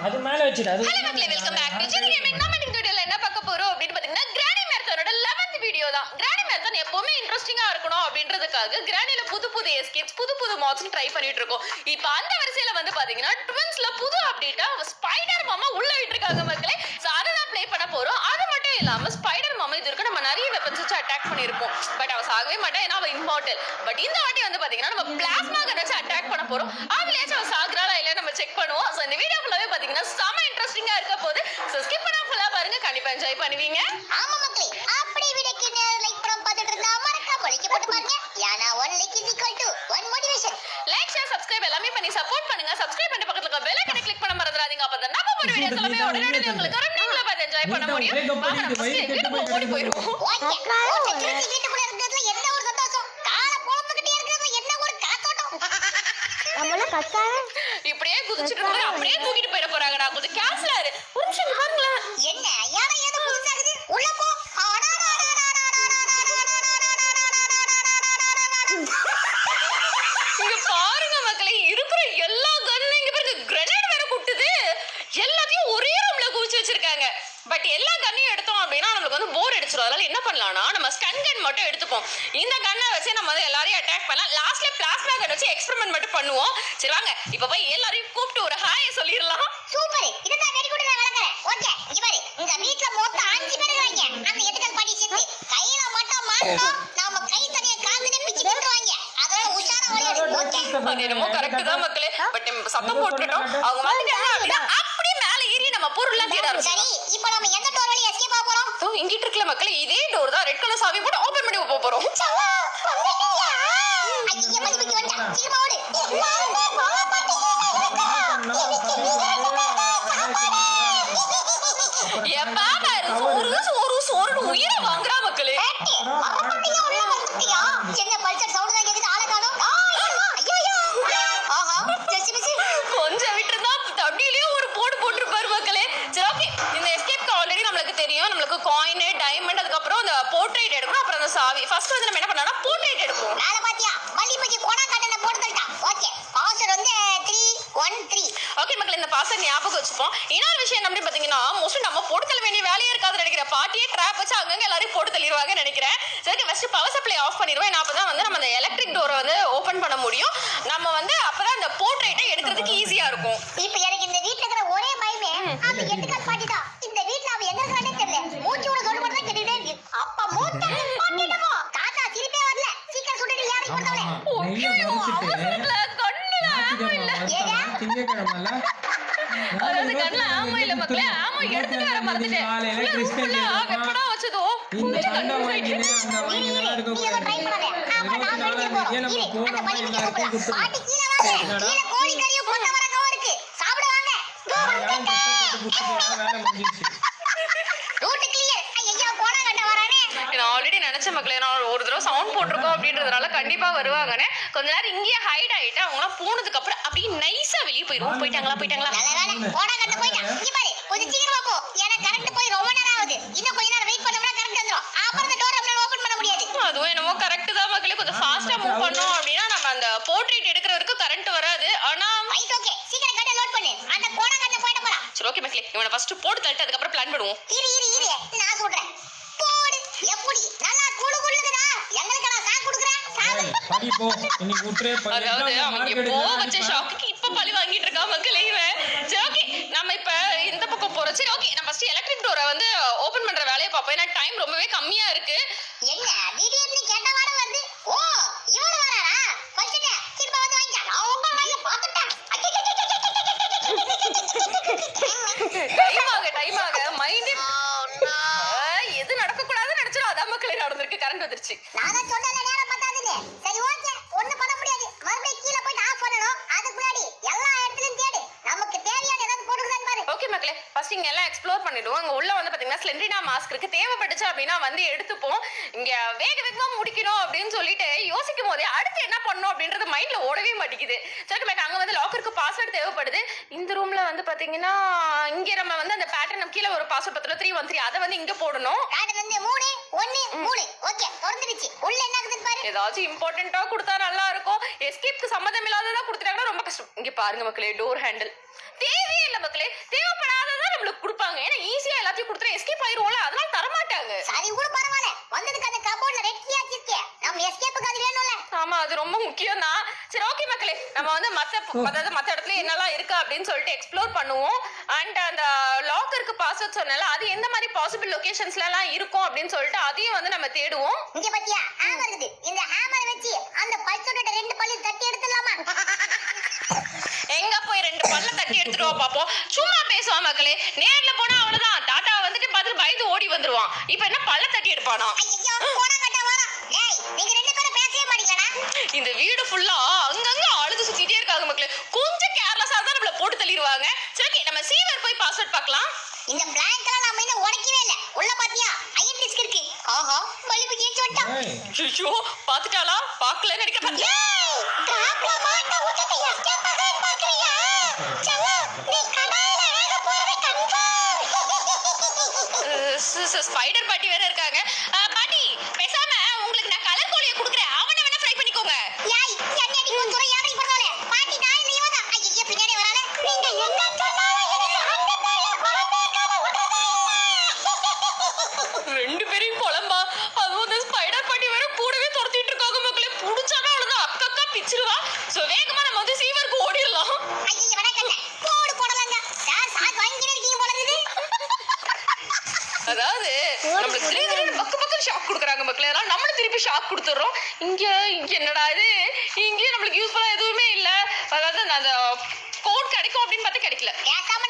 அது மேல வச்சிடு. அது ஹலோ மக்களே, welcome back to Jeni gaming. நாம இந்த வீடியோல என்ன பார்க்க போறோம் அப்படினு பாத்தீங்கன்னா கிரானி மேரத்தானோட 11th வீடியோ தான். கிரானி மேரத்தான் எப்பவுமே இன்ட்ரஸ்டிங்கா இருக்கணும் அப்படின்றதுக்காக கிரானில புது எஸ்கேப்ஸ் புது மாட்ஸ் ட்ரை பண்ணிட்டு இருக்கோம். இப்போ அந்த வரிசையில வந்து பாத்தீங்கன்னா ட்வின்ஸ்ல புது அப்டேட்டா ஸ்பைடர் மாமா உள்ள விட்டுருக்காங்க மக்களே. சோ அத தான் ப்ளே பண்ண போறோம். அது மட்டும் இல்லாம ஸ்பைடர் மாமா இது இருக்கு நம்ம நிறைய வெப்பன்ஸ் வச்சு அட்டாக் பண்ணிருப்போம். பட் அவ சாகவே மாட்டா, ஏன்னா அவ இம்மார்ட்டல். பட் இந்த வாட்டி வந்து பாத்தீங்கன்னா நம்ம பிளாஸ்மா கன் வச்சு அட்டாக் பண்ண போறோம். அதுலயாச்சும் அவ சாகுறாளா இல்லையா நம்ம செக் பண்ணுவோம். சோ இந்த வீடியோ ஃபுல்லாவே பாத்தீங்கன்னா செம இன்ட்ரஸ்டிங்கா இருக்க போகுது. சோ ஸ்கிப் பண்ணாம ஃபுல்லா பாருங்க, கண்டிப்பா என்ஜாய் பண்ணுவீங்க. ஆமா மக்களே, அப்படியே வீடியோக்கு லைக் பண்ண பார்த்துட்டு இருந்தா மறக்காம லைக் போட்டு பாருங்க. ஏனா 1 like is equal to 1 motivation. Like share subscribe எல்லாமே பண்ணி சப்போர்ட் பண்ணுங்க. சப்ஸ்கிரைப் பண்ணி பக்கத்துல இருக்க பெல் ஐகானை கிளிக் பண்ண மறந்துடாதீங்க. அப்பதான் நம்ம போற வீடியோஸ் எல்லாமே உடனே உங்களுக்கு வரும். நீங்களே பார்த்து என்ஜாய் பண்ண முடியும். வாங்க நம்ம வீட்டுக்கு ஓடி போயிடுவோம். ஓகே, செக்யூரிட்டி வீட்டுக்குள்ள இருக்கிறதுல என்ன ஒரு சந்தோஷம், கால பொளந்துக்கிட்டே இருக்கிறதுல என்ன ஒரு காத்தோட்டம். நம்மள கத்தாத இப்படியே குதிச்சிட்டு இருக்கோம், அப்படியே தூக்கிட்டு போயிட போறாங்கடா. கொஞ்சம் கேர்ஃபுல்லா இரு. ஒரு நிமிஷம் பாருங்க. என்ன யாரா ஏதோ புதுசாகுது, உள்ள போ. இங்க பாருங்க மக்களே, இருக்கிற எல்லா கன்னும் இங்க பாருங்க, கிரனேட் வேற குட்டுது. எல்லாத்தையும் ஒரே ரூம்ல குவிச்சு வச்சிருக்காங்க. பட் எல்லா கன்னையும் எடுத்தோம் அப்படின்னா நம்மளுக்கு வந்து போர் அடிச்சிடும். அதனால என்ன பண்ணலாம்னா நம்ம ஸ்டன் கன் மட்டும் எடுத்துப்போம். இந்த கன்னை வச்சு நம்ம வந்து எல்லாரையும் அட்டாக் பண்ணலாம். லாஸ்ட்ல பிளாஸ்மா கன் வச்சு எக்ஸ்பெரிமெண்ட் மட்டும் பண்ணுவோம். சரி வாங்க இப்ப போய் எல்லாரையும் கூப்பிட்டு ஒரு ஹாய் சொல்லிடலாம். சூப்பர், இதுதான் வெரி குட். நான் வளர்க்கறேன். ஓகே, இங்க பாரு, இந்த வீட்ல மொத்தம் 5 பேர் இருக்காங்க. அந்த எட்டுக்கல் பாட்டி சேர்த்து கையில மட்டும் மாட்டோம், நாம கை தனிய காந்துனே பிச்சு விட்டுருவாங்க. அதனால உஷாரா ஓடிடு. ஓகே, அது என்னமோ கரெக்ட் தான் மக்களே. பட் நம்ம சத்தம் போட்டுட்டோம், அவங்க வந்துட்டாங்க அப்படின்னா அப்படியே மேல ஏறி நம்ம பொருள்லாம் தேட ஆரம்பிச்சோம். சரி, இப்போ நம்ம எந்த டோர் வழியா எஸ்கேப் ஆக போறோம்? தோ இங்கிட்டு இருக்கல மக்களே, இதே டோர் தான். ரெட் கலர் சாவி போட்டு ஓபன் பண்ணி போக போறோம். சவா பண்ணிட்டியா? ஐயா மதிப்பிக்கு வந்தா சீக்கிரமா ஓடு. எல்லாரும் பாவா பாட்டி இருக்கா? எனக்கு எப்பா பாரு, ஒரு உயிரை வாங்குறா மக்களே. மரமண்டையா உள்ள வந்துட்டியா? என்ன பல்சர் சவுண்ட் தான் கேக்குது, ஆள காணோம். ஐயோ ஆஹா, ஜெஸ்ட் மிஸ். கொஞ்சம் விட்டுருந்தா தண்ணியிலேயே ஒரு போட்டிருப்பாரு மக்களே. சரி ஓகே, இந்த எஸ்கேப்க்கு ஆல்ரெடி நம்மளுக்கு தெரியும். நம்மளுக்கு காயின், டைமண்ட், அதுக்கப்புறம் அந்த போர்ட்ரேட் எடுக்கணும். அப்புறம் அந்த சாவி. ஃபர்ஸ்ட் வந்து நம்ம என்ன பண்ணலாம், போர்ட்ரேட் எடுப்போம். நாளை பாத்தியா மல்லிப்பூச்சி கோணா காட்டனை போட்டு தள்ளிட்டா. ஓகே, பாஸ்வேர்ட் வந்து 313. ஓகே மக்களே, இந்த பாஸ்வேர்ட் ஞாபகம் வச்சுப்போம். இன்னொரு விஷயம் என்ன அப்படின்னு பாத்தீங்கன்னா, மோஸ்ட்லி நம்ம போட்டு தள்ள வேண்டிய வேலையே இருக்காதுன்னு நினைக்கிறேன். பாட்டியே ட்ராப் வச்சு அங்கங்க எல்லாரையும் போட்டு தள்ளிடுவாங்கன்னு நினைக்கிறேன். சரி, ஃபர்ஸ்ட் பவர் சப்ளை ஆஃப் பண்ணிடுவோம். ஏன்னா அப்பதான் வந்து நம்ம அந்த எலக்ட்ரிக் டோரை வந்து ஓபன் பண்ண முடியும். நம்ம வந்து அப்பதான் அந்த போர்ட்ரேட்டை எடுக்கிறதுக்கு ஈஸியா இருக்கும். இப்போ எனக்கு இந்த வீட்ல இருக்கிற ஒரே பயமே அந்த எட்டுக்கல் பாட்டி தான். இந்த வீட்ல அவ எங்க இருக்கானே தெரியல. மூச்சு விட சொல்ல மட்டும் கேட்டுட்டே இருக்கு. அப்பா மூச்சு பாட்டிட்டமோ தாத்தா சிரிப்பே வரல. சீக்கிரம் சுட்டுட்டு யாரை போடுறவளே. அவசரத்துல கண்ணுல ஆமா இல்ல. திங்கக்கிழமைல அதாவது கண்ணுல ஆமா இல்ல மக்களே, ஆமா எடுத்துட்டு வர மறந்துட்டேன். ஃபுல்லா வெப்பனா வச்சதோ கொஞ்சம் கன்ஃபியூஸ் ஆயிட்டேன். நீ ஏதோ ட்ரை பண்ணாதே. அப்ப நான் எடுத்து போறோம். அந்த மல்லிப்பூச்சி கூப்பிடலாம். பாட்டி கீழ வாங்க. கீழ கோழி கறியும் கொண்ட வரகவும் இருக்கு. சாப்பிட வாங்க. Route clear. ஐயா கோணா கட்ட வரானே. நான் ஆல்ரெடி நினைச்ச மக்களே, நான் ஒரு தடவை சவுண்ட் போட்டிருக்கோம் அப்படின்றதுனால கண்டிப்பா வருவாங்கன்னு. கொஞ்ச நேரம் இங்கேயே ஹைட் ஆயிட்டு அவங்களாம் போனதுக்கு அப்புறம் அப்படியே நைஸா வெளியே போயிடுவோம். போயிட்டாங்களா நல்ல வேலை கோணா கட்ட போயிட்டான். இங்க பாரு, கொஞ்சம் சீக்கிரமா போ. ஏன்னா கரண்ட் போய் ரொம்ப நேரம் ஆகுது. இன்னும் கொஞ்ச நேரம் வெயிட் பண்ணோம்னா கரண்ட் வந்துரும். அப்புறம் இந்த டோர் நம்மளால ஓபன் பண்ண முடியாது. அதுவும் என்னமோ கரெக்ட் தான் மக்களே. கொஞ்சம் ஃபாஸ்டா மூவ் பண்ணோம் அப்படின்னா நம்ம அந்த போர்ட்ரேட் எடுக்கிற வரைக்கும் கரண்ட் வராது. ஆனா ரைட், ஓகே, சீக்கிரம் கட்ட லோட் பண்ணு. அந்த கோணா கட்ட போயிட போறா. சரி ஓகே மக்களே, இவனை ஃபர்ஸ்ட் போட்டு தள்ளிட்டு அதுக்கப்புறம் பிளான் பண்ணுவோம். இரு நான் சொல்றேன். போடு. எப்படி நல்லா குளுகுளுக்குதா? எங்களுக்கு நான் சாக்கு குடுக்குறேன். படி போ, இனி ஊட்றே படி. அதாவது அவங்க எப்போ வச்ச ஷாக்குக்கு இப்ப பழி வாங்கிட்டு இருக்கா மக்களே இவன். சரி ஓகே, நம்ம இப்ப இந்த பக்கம் போறோம். சரி ஓகே, நம்ம ஃபர்ஸ்ட் எலக்ட்ரிக் டோரை வந்து ஓபன் பண்ற வேலையை பார்ப்போம். ஏன்னா டைம் ரொம்பவே கம்மியா இருக்கு. என்ன திடீர்னு கேட்ட வாட வருது? ஓ, இவரு வராரா? கொஞ்சமே திரும்ப வந்து வாங்க. நான் உங்க வாங்க பாத்துட்டேன். டைம் ஆக மைண்ட் எது நடக்க கூடாதுன்னு நினைச்சோம், அதான் மக்களே நடந்திருக்கு. கரண்ட் வந்துருச்சு. நான் சொன்னல நேரம் பத்தாதுன்னு. சரி ஓகே, ஒண்ணு பண்ண முடியாது. மறுபடியும் கீழ போய் ஆஃப் பண்ணனும். அதுக்கு முன்னாடி எல்லா இடத்துலயும் தேடு. நமக்கு தேவையான ஏதாவது போட்டுக்குதான்னு பாரு. ஓகே மக்களே, ஃபர்ஸ்ட் இங்க எல்லாம் எக்ஸ்ப்ளோர் பண்ணிடுவோம். அங்க உள்ள வந்து பாத்தீங்கன்னா ஸ்லெண்ட்ரினா மாஸ்க் இருக்கு. தேவைப்பட்டுச்சு அப்படின்னா வந்து எடுத்துப்போம். இங்க வேகமா முடிக்கணும் அப்படின்னு சொல்லிட்டு யோசிக்கும் போதே அடுத்து என்ன பண்ணணும் அப்படின்றது மைண்ட்ல ஓடவே மாட்டேங்குது. சரி மேக், அங்க வந்து லாக்கருக்கு பாஸ்வேர்ட் தேவைப்படுது. இந்த ரூம்ல வந்து பாத்தீங்கன்னா இங்க நம்ம வந்து அந்த பேட்டர்ன் கீழே ஒரு பாஸ்வேர்ட் பத்தில 313 அதை வந்து இங்க போடணும். பேட்டர்ன் வந்து 3 1 3. ஓகே, திறந்துடுச்சு. உள்ள என்ன இருக்குன்னு பாரு. ஏதாச்சும் இம்பார்ட்டன்ட்டா கொடுத்தா நல்லா இருக்கும். எஸ்கேப்க்கு சம்மதம் இல்லாததா கொடுத்துட்டாங்கன்னா ரொம்ப கஷ்டம். இங்க பாருங்க மக்களே, டோர் ஹேண்டில் தேவையே இல்ல மக்களே. அதாவது மற்ற இடத்துல என்னெல்லாம் இருக்கு அப்படின்னு சொல்லிட்டு எக்ஸ்ப்ளோர் பண்ணுவோம். அண்ட் அந்த லாக்கருக்கு பாஸ்வேர்ட் சொன்னால அது எந்த மாதிரி பாசிபிள் லொகேஷன்ஸ்ல எல்லாம் இருக்கும் அப்படின்னு சொல்லிட்டு அதையும் வந்து நம்ம தேடுவோம். இங்க பாத்தியா ஹேமர் இருக்குது. இந்த ஹேமர் வச்சு அந்த பல்சோட 2 பல்லு தட்டி எடுத்துடலாமா? எங்க போய் 2 பல்ல தட்டி எடுத்துட்டு வா பாப்போம். சும்மா பேசுவா மக்களே. நேர்ல போனா அவ்வளவுதான். டாடா வந்துட்டு பார்த்து பயந்து ஓடி வந்துருவான். இப்போ என்ன பல்ல தட்டி எடுப்பானா? ஐயோ போடா கட்ட வர. டேய் நீங்க 2 பேரும் பேசவே மாட்டீங்கடா. இந்த வீடு ஃபுல்லா அங்கங்க அழுது சுத்திட்டே இருக்காங்க மக்களே. கொஞ்சம் கேர்லெஸ்ஸா தான் நம்மள போட்டு தள்ளிடுவாங்க. சரி நம்ம சீவர் போய் பாஸ்வேர்ட் பார்க்கலாம். இந்த பிளாங்க்ல நாம இன்னும் உடைக்கவே இல்ல. உள்ள பாத்தியா அயன் டிஸ்க் இருக்கு. ஆஹா பல்பு ஏன் சொட்டா. ஐயோ பாத்துட்டாளா? பார்க்கல நினைக்க பாத்தியா? ஏய் டிராப்ல மாட்ட விட்டுட்டு எஸ்கேப் ஆகன்னு பாக்குறியா? சல்லா நீ கடாயில வேக போறது கன்ஃபார்ம். ஸ்பைடர் பாட்டி வேற இருக்காங்க. பாட்டி பேசாம உங்களுக்கு நான் கலர் கோழியை கொடுக்குறேன். அவனை வேணா ஃப்ரை பண்ணிக்கோங்க. ஏய் என்ன நீ கொஞ்சம் யாரை பரவால. பாட்டி நான் இல்ல இவதா. ஐயோ பின்னாடி வரானே. நீங்க என்ன சொன்னாலும் எனக்கு அந்த பேர்ல குழந்தைக்காக விடுறதே இல்ல. 2 பேரையும் குழம்பா. அதுவும் அந்த ஸ்பைடர் பாட்டி வேற கூடவே துரத்திட்டு இருக்காங்க மக்களே. புடிச்சானா அவ்வளவுதான் அக்கா பிச்சிருவா. சோ வேகமா நம்ம வந்து சீவருக்கு ஓடிடலாம். ஐயோ வடக்கண்ண போடு போடலாங்க. சார் சார் வாங்கினே இருக்கீங்க போல இருக்குது. அதாவது நம்மளுக்கு திடீர்னு பக்கு ஷாக் கொடுக்குறாங்க மக்களே. அதனால நம்மளும் திருப்பி ஷாக் கொடுத்துறோம். இங்க என்னடா இது, இங்கேயும் நம்மளுக்கு யூஸ்ஃபுல்லா எதுவுமே இல்ல. அதாவது அந்த கோட் கிடைக்கும் அப்படின்னு பார்த்தா கிடைக்கல. பேசாம